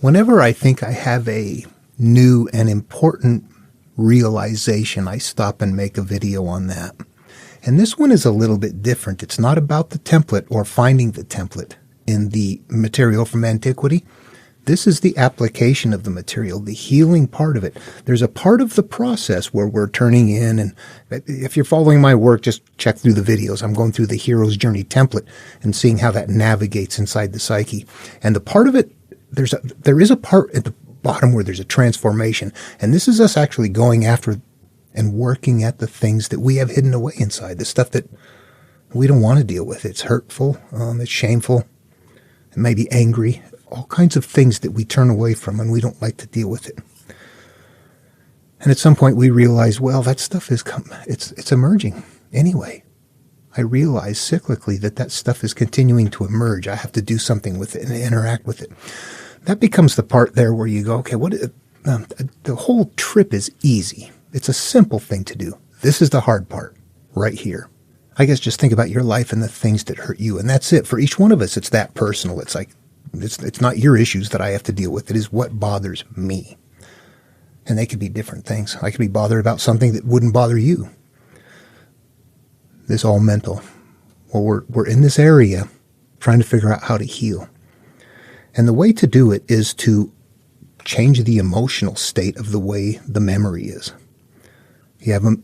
Whenever I think I have a new and important realization, I stop and make a video on that. And this one is a little bit different. It's not about the template or finding the template in the material from antiquity. This is the application of the material, the healing part of it. There's a part of the process where we're turning in, and if you're following my work, just check through the videos. I'm going through the hero's journey template and seeing how that navigates inside the psyche. And the part of it, there is a part at the bottom where there's a transformation. And this is us actually going after and working at the things that we have hidden away inside, the stuff that we don't want to deal with. It's hurtful, it's shameful, it may be angry, all kinds of things that we turn away from and we don't like to deal with it. And at some point we realize, well, that stuff it's emerging anyway. I realize cyclically that stuff is continuing to emerge. I have to do something with it and interact with it. That becomes the part there where you go, okay, the whole trip is easy. It's a simple thing to do. This is the hard part right here. I guess just think about your life and the things that hurt you. And that's it. For each one of us, it's that personal. It's like, it's not your issues that I have to deal with. It is what bothers me. And they could be different things. I could be bothered about something that wouldn't bother you. This all mental. Well, we're in this area trying to figure out how to heal. And the way to do it is to change the emotional state of the way the memory is. You have a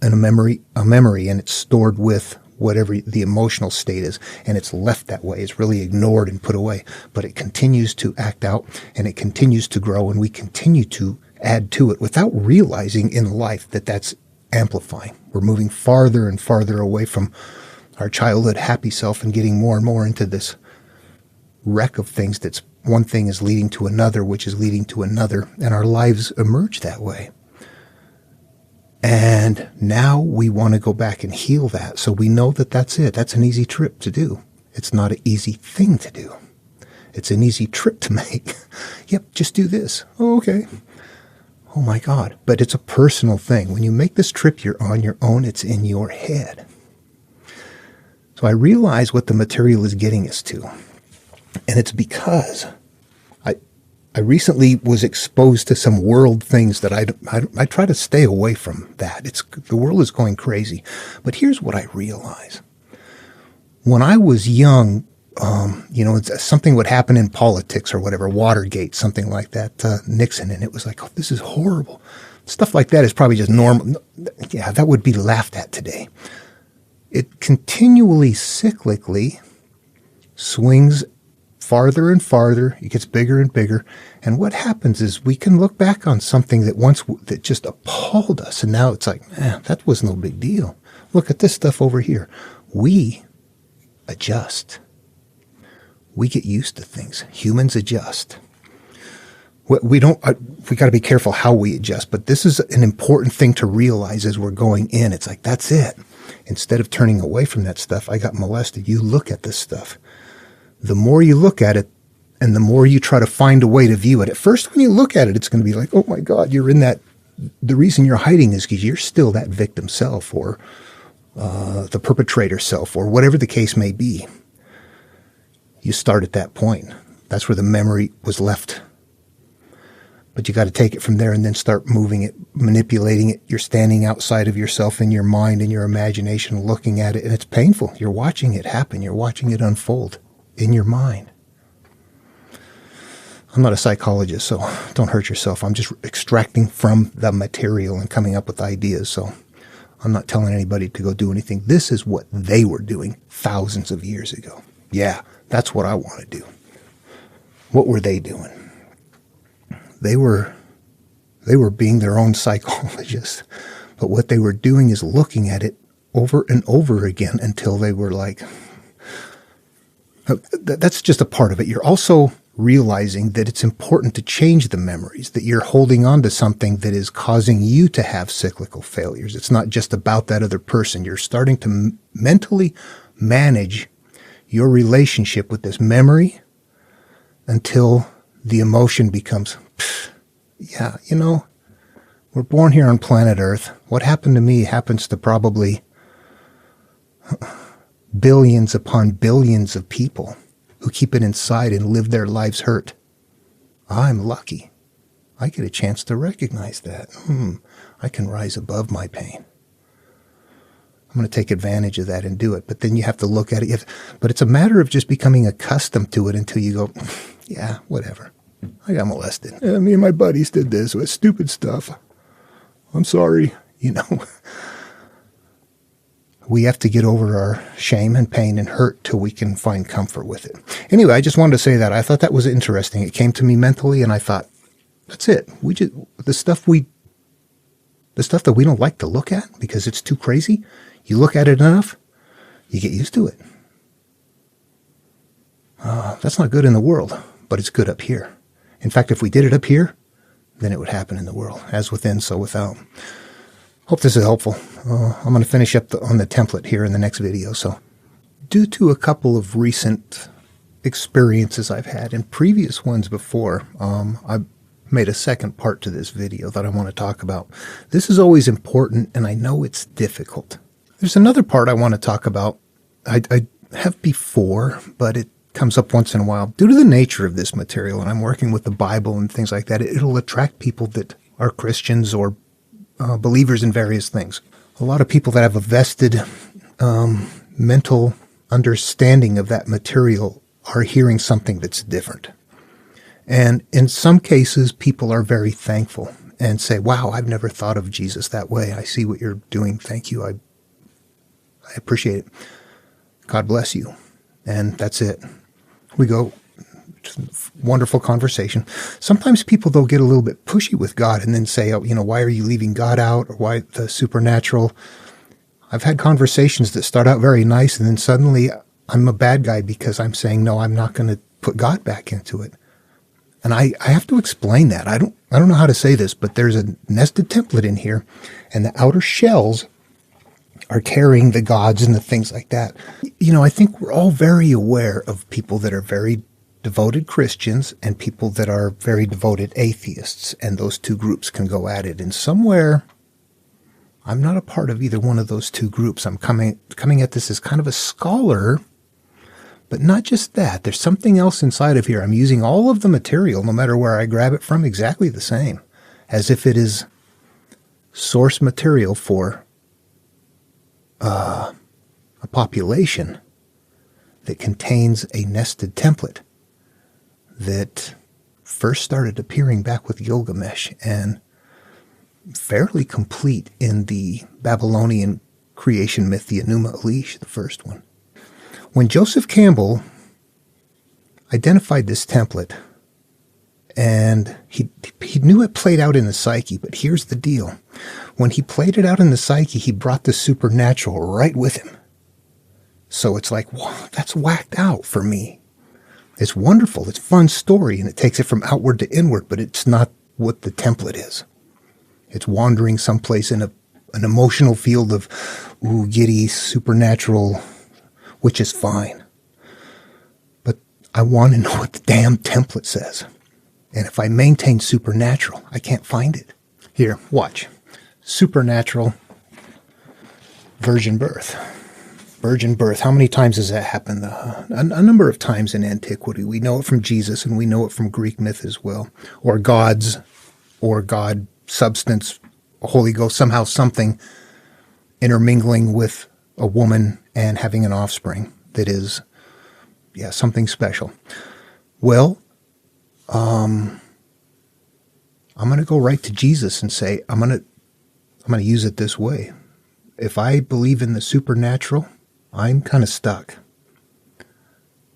memory, and it's stored with whatever the emotional state is, and it's left that way. It's really ignored and put away, but it continues to act out, and it continues to grow, and we continue to add to it without realizing in life that that's amplifying. We're moving farther and farther away from our childhood happy self and getting more and more into this wreck of things that's one thing is leading to another, which is leading to another, and our lives emerge that way. And now we want to go back and heal that. So we know that that's it. That's an easy trip to do. It's not an easy thing to do. It's an easy trip to make. Yep, just do this. Oh, okay. Oh my God. But it's a personal thing. When you make this trip, you're on your own. It's in your head. So I realize what the material is getting us to. And it's because I recently was exposed to some world things that I try to stay away from that. The world is going crazy. But here's what I realize. When I was young, something would happen in politics or whatever, Watergate, something like that, Nixon, and it was like, oh, this is horrible. Stuff like that is probably just normal. Yeah, that would be laughed at today. It continually, cyclically swings farther and farther. It gets bigger and bigger. And what happens is we can look back on something that just appalled us. And now it's like, that was no big deal. Look at this stuff over here. We adjust. We get used to things. Humans adjust. We got to be careful how we adjust, but this is an important thing to realize as we're going in. It's like, that's it. Instead of turning away from that stuff, I got molested. You look at this stuff. The more you look at it and the more you try to find a way to view it, at first when you look at it, it's going to be like, oh my God, you're in that. The reason you're hiding is because you're still that victim self or the perpetrator self or whatever the case may be. You start at that point. That's where the memory was left. But you got to take it from there and then start moving it, manipulating it. You're standing outside of yourself in your mind and your imagination, looking at it, and it's painful. You're watching it happen. You're watching it unfold in your mind. I'm not a psychologist, so don't hurt yourself. I'm just extracting from the material and coming up with ideas. So I'm not telling anybody to go do anything. This is what they were doing thousands of years ago. Yeah, that's what I want to do. What were they doing? They were being their own psychologists. But what they were doing is looking at it over and over again until they were like, that's just a part of it. You're also realizing that it's important to change the memories, that you're holding on to something that is causing you to have cyclical failures. It's not just about that other person. You're starting to mentally manage your relationship with this memory until the emotion becomes, yeah, we're born here on planet Earth. What happened to me happens to probably billions upon billions of people who keep it inside and live their lives hurt. I'm lucky. I get a chance to recognize that. I can rise above my pain. I'm going to take advantage of that and do it. But then you have to look at it. But it's a matter of just becoming accustomed to it until you go, yeah, whatever. I got molested. Me and my buddies did this. It was stupid stuff. I'm sorry. We have to get over our shame and pain and hurt till we can find comfort with it. Anyway, I just wanted to say that. I thought that was interesting. It came to me mentally, and I thought, that's it. The stuff that we don't like to look at because it's too crazy, you look at it enough, you get used to it. That's not good in the world, but it's good up here. In fact, if we did it up here, then it would happen in the world. As within, so without. Hope this is helpful. I'm going to finish up on the template here in the next video. So, due to a couple of recent experiences I've had and previous ones before, I made a second part to this video that I want to talk about. This is always important, and I know it's difficult. There's another part I want to talk about. I have before, but it comes up once in a while. Due to the nature of this material, and I'm working with the Bible and things like that, it'll attract people that are Christians or believers in various things. A lot of people that have a vested mental understanding of that material are hearing something that's different. And in some cases, people are very thankful and say, wow, I've never thought of Jesus that way. I see what you're doing. Thank you. I appreciate it. God bless you. And that's it. We go, wonderful conversation. Sometimes people, though, get a little bit pushy with God and then say, why are you leaving God out, or why the supernatural? I've had conversations that start out very nice, and then suddenly I'm a bad guy because I'm saying, no, I'm not going to put God back into it. And I have to explain that. I don't know how to say this, but there's a nested template in here, and the outer shells are carrying the gods and the things like that. I think we're all very aware of people that are very devoted Christians and people that are very devoted atheists, and those two groups can go at it. And somewhere, I'm not a part of either one of those two groups. I'm coming at this as kind of a scholar, but not just that. There's something else inside of here. I'm using all of the material, no matter where I grab it from, exactly the same, as if it is source material for a population that contains a nested template that first started appearing back with Gilgamesh and fairly complete in the Babylonian creation myth, the Enuma Elish, the first one. When Joseph Campbell identified this template, and he knew it played out in the psyche, but here's the deal. When he played it out in the psyche, he brought the supernatural right with him. So it's like, wow, that's whacked out for me. It's wonderful. It's a fun story, and it takes it from outward to inward, but it's not what the template is. It's wandering someplace in an emotional field of giddy, supernatural, which is fine. But I want to know what the damn template says. And if I maintain supernatural, I can't find it. Here, watch. Supernatural virgin birth. Virgin birth. How many times has that happened? A number of times in antiquity. We know it from Jesus, and we know it from Greek myth as well. Or gods, or God, substance, Holy Ghost, somehow something intermingling with a woman and having an offspring that is, something special. Well, I'm going to go right to Jesus and say, I'm going to use it this way. If I believe in the supernatural, I'm kind of stuck.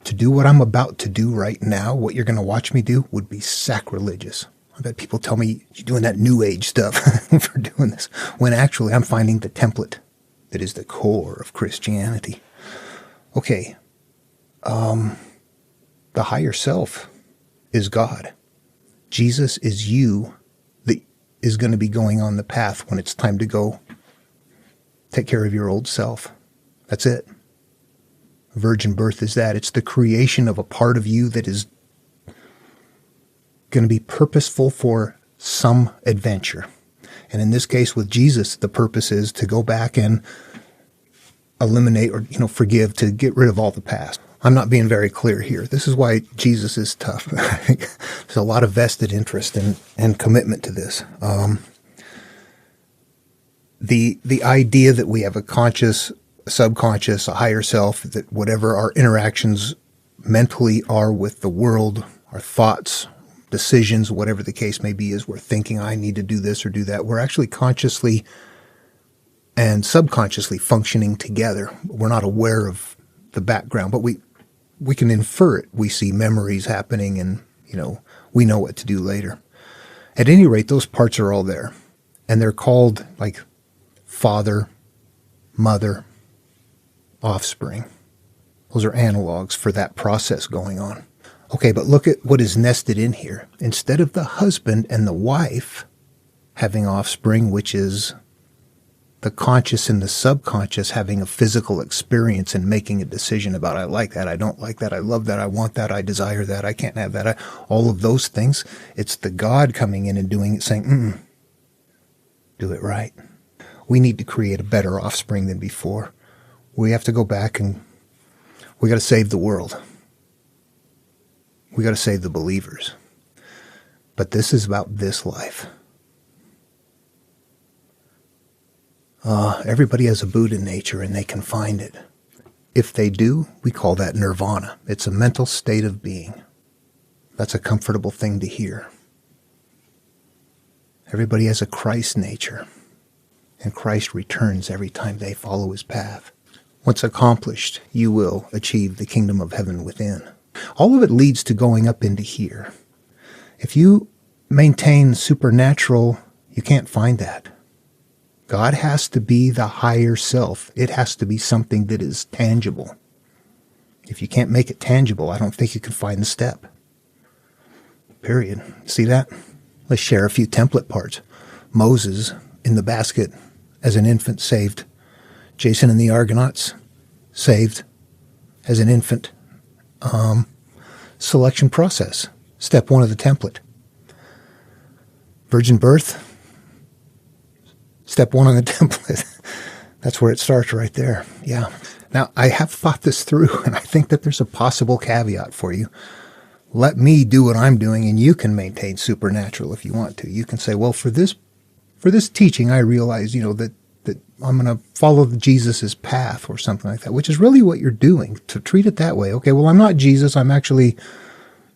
To do what I'm about to do right now, what you're going to watch me do, would be sacrilegious. I bet people tell me you're doing that new age stuff for doing this, when actually I'm finding the template that is the core of Christianity. Okay, the higher self is God. Jesus is you that is going to be going on the path when it's time to go take care of your old self. That's it. Virgin birth is that. It's the creation of a part of you that is going to be purposeful for some adventure. And in this case with Jesus, the purpose is to go back and eliminate or, forgive, to get rid of all the past. I'm not being very clear here. This is why Jesus is tough. There's a lot of vested interest and commitment to this. The idea that we have a conscious, a subconscious, a higher self, that whatever our interactions mentally are with the world, our thoughts, decisions, whatever the case may be, is we're thinking, I need to do this or do that. We're actually consciously and subconsciously functioning together. We're not aware of the background, but we can infer it. We see memories happening and, we know what to do later. At any rate, those parts are all there. And they're called like father, mother, offspring. Those are analogs for that process going on. Okay, but look at what is nested in here. Instead of the husband and the wife having offspring, which is the conscious and the subconscious having a physical experience and making a decision about, I like that, I don't like that, I love that, I want that, I desire that, I can't have that, all of those things. It's the God coming in and doing it, saying, do it right. We need to create a better offspring than before. We have to go back and we got to save the world. We got to save the believers. But this is about this life. Everybody has a Buddha nature and they can find it. If they do, we call that nirvana. It's a mental state of being. That's a comfortable thing to hear. Everybody has a Christ nature, and Christ returns every time they follow his path. Once accomplished, you will achieve the kingdom of heaven within. All of it leads to going up into here. If you maintain supernatural, you can't find that. God has to be the higher self. It has to be something that is tangible. If you can't make it tangible, I don't think you can find the step. Period. See that? Let's share a few template parts. Moses in the basket as an infant, saved. Jason and the Argonauts, saved as an infant. Selection process. Step 1 of the template. Virgin birth. Step 1 on the template. That's where it starts right there. Yeah. Now, I have thought this through, and I think that there's a possible caveat for you. Let me do what I'm doing, and you can maintain supernatural if you want to. You can say, well, for this teaching, I realize, that I'm going to follow Jesus's path or something like that, which is really what you're doing, to treat it that way. Okay, well, I'm not Jesus. I'm actually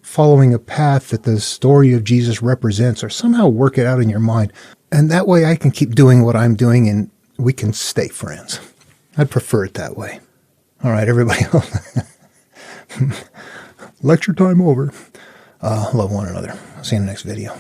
following a path that the story of Jesus represents, or somehow work it out in your mind. And that way I can keep doing what I'm doing and we can stay friends. I'd prefer it that way. All right, everybody. Lecture time over. Love one another. I'll see you in the next video.